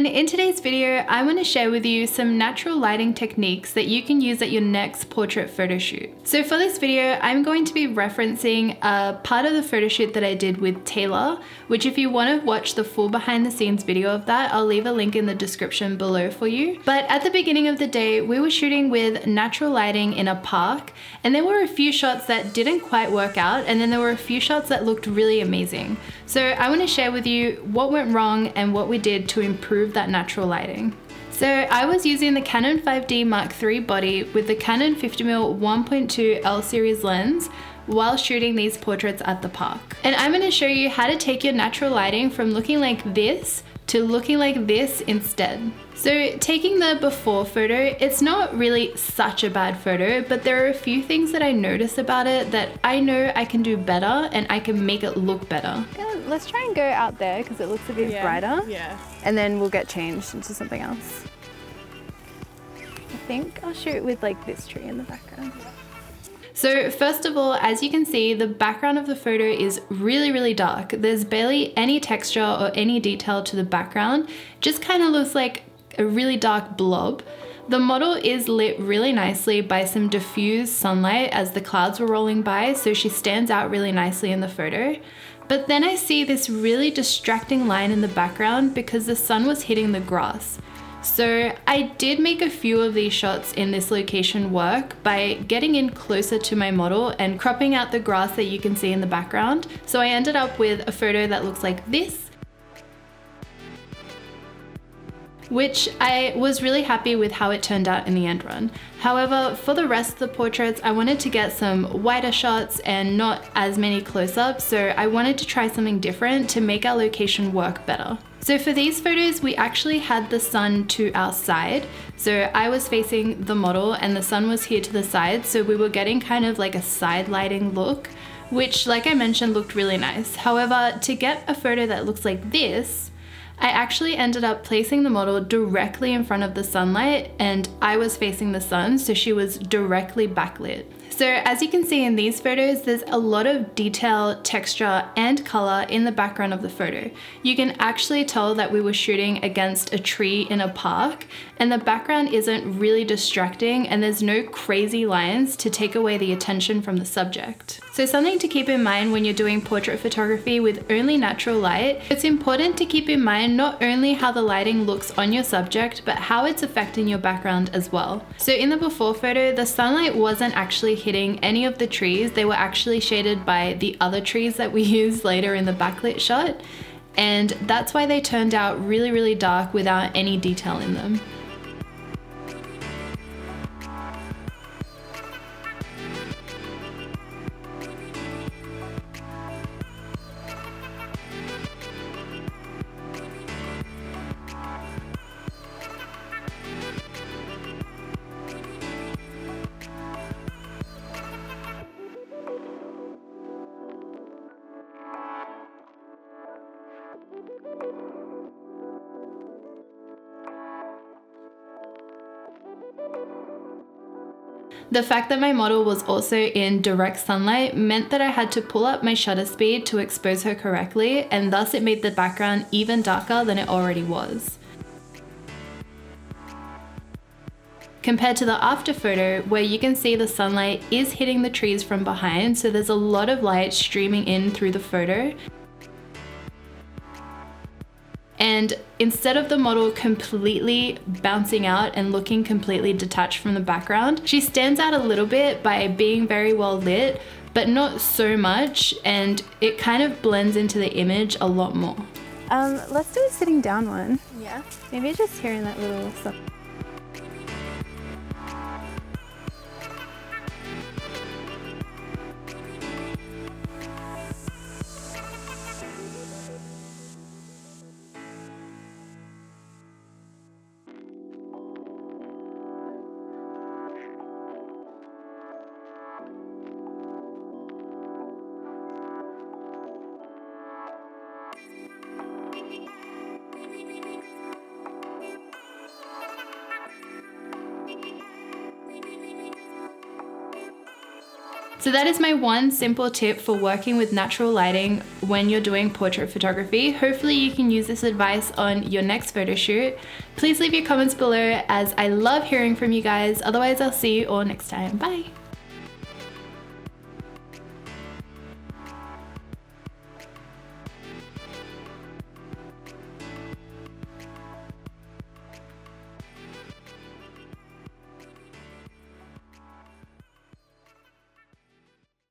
everyone, in today's video I want to share with you some natural lighting techniques that you can use at your next portrait photo shoot. So for this video I'm going to be referencing a part of the photo shoot that I did with Taylor, which if you want to watch the full behind the scenes video of that, I'll leave a link in the description below for you. But at the beginning of the day we were shooting with natural lighting in a park, and there were a few shots that didn't quite work out, and then there were a few shots that looked really amazing. So I want to share with you what went wrong and what we did to improve that natural lighting. So I was using the Canon 5D Mark III body with the Canon 50mm 1.2 L series lens while shooting these portraits at the park. And I'm going to show you how to take your natural lighting from looking like this to looking like this instead. So taking the before photo, it's not really such a bad photo, but there are a few things that I notice about it that I know I can do better and I can make it look better. Yeah, let's try and go out there because it looks a bit brighter. Yeah. And then we'll get changed into something else. I think I'll shoot with like this tree in the background. So first of all, as you can see, the background of the photo is really dark. There's barely any texture or any detail to the background. Just kind of looks like a really dark blob. The model is lit really nicely by some diffused sunlight as the clouds were rolling by, so she stands out really nicely in the photo. But then I see this really distracting line in the background because the sun was hitting the grass. So I did make a few of these shots in this location work by getting in closer to my model and cropping out the grass that you can see in the background. So I ended up with a photo that looks like this, which I was really happy with how it turned out in the end run. However, for the rest of the portraits, I wanted to get some wider shots and not as many close-ups, so I wanted to try something different to make our location work better. So for these photos, we actually had the sun to our side. So I was facing the model and the sun was here to the side, so we were getting kind of like a side lighting look, which, like I mentioned, looked really nice. However, to get a photo that looks like this, I actually ended up placing the model directly in front of the sunlight and I was facing the sun, so she was directly backlit. So as you can see in these photos, there's a lot of detail, texture, and color in the background of the photo. You can actually tell that we were shooting against a tree in a park, and the background isn't really distracting and there's no crazy lines to take away the attention from the subject. So something to keep in mind when you're doing portrait photography with only natural light, it's important to keep in mind not only how the lighting looks on your subject, but how it's affecting your background as well. So in the before photo, the sunlight wasn't actually hitting any of the trees. They were actually shaded by the other trees that we used later in the backlit shot. And that's why they turned out really dark without any detail in them. The fact that my model was also in direct sunlight meant that I had to pull up my shutter speed to expose her correctly, and thus it made the background even darker than it already was. Compared to the after photo, where you can see the sunlight is hitting the trees from behind, so there's a lot of light streaming in through the photo. And instead of the model completely bouncing out and looking completely detached from the background, she stands out a little bit by being very well lit, but not so much, and it kind of blends into the image a lot more. Let's do a sitting down one. Yeah. Maybe just hearing that little stuff. So that is my one simple tip for working with natural lighting when you're doing portrait photography. Hopefully you can use this advice on your next photo shoot. Please leave your comments below as I love hearing from you guys. Otherwise, I'll see you all next time. Bye.